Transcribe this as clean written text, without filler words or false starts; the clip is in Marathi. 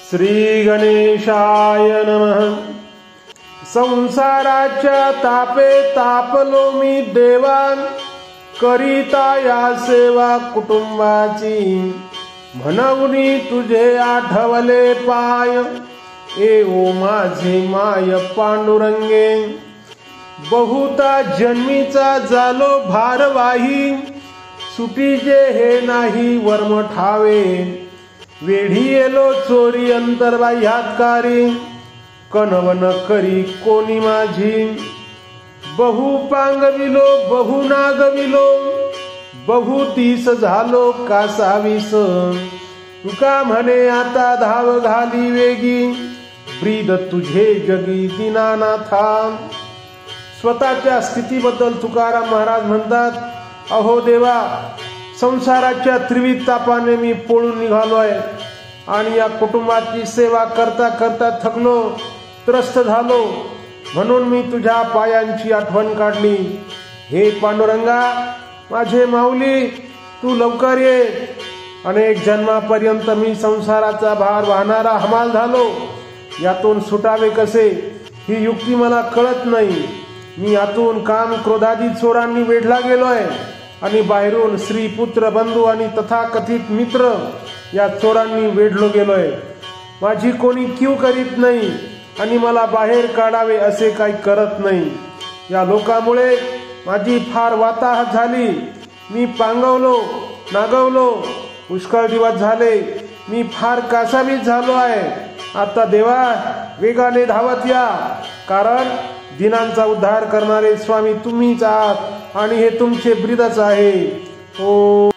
श्री गणेशाय नमः। संसाराच्या तापे तापलो मी देवा, करिता या सेवा कुटुंबाची। म्हणूनी तुझे आठवले पाय, ए ओ माझे माय पांडुरंगे। बहुता जन्मीचा झालो भारवाही, सुटीचे हे नाही वर्म ठावे। वेढी येलो चोरी अंतर्बाह्यातकारी, कणवन करी कोणी माझी। बहु पांगविलो बहु नागविलो, बहु तीस झालो कासावीस। तुका म्हणे आता धाव घाली वेगी, ब्रीद तुझे जगी दीनानाथा। स्वतःच्या स्थितीबद्दल तुकाराम महाराज म्हणतात, अहो देवा, संसाराच्या त्रिविध तापाने मी पळून निघालोय आणि या कुटुंबाची सेवा करता करता थकलो, त्रस्त झालो। म्हणून मी तुझ्या पायांची आठवण काढली। हे पांडुरंगा, माझे माऊली, तू लवकर ये। अनेक जन्मापर्यंत मी संसाराचा भार वाहणारा हमाल झालो, यातून सुटावे कसे ही युक्ती मला कळत नाही। मी यातून काम क्रोधादी चोरांनी वेढला गेलोय आणि बाहेरून स्त्री पुत्र बंधू आणि तथाकथित मित्र या चोरांनी वेढलो गेलोय। माझी कोणी कीव करीत नाही आणि मला बाहेर काढावे असे काही करत नाही। या लोकांमुळे माझी फार वाताहत झाली। मी पांगवलो नागवलो, पुष्कळ दिवस झाले मी फार कासावीस झालो आहे। आता देवा, वेगाने धावत या, कारण दिनांचा उद्धार करणारे स्वामी तुम्हीच आहात आणि हे तुमचे ब्रीदच आहे। ओ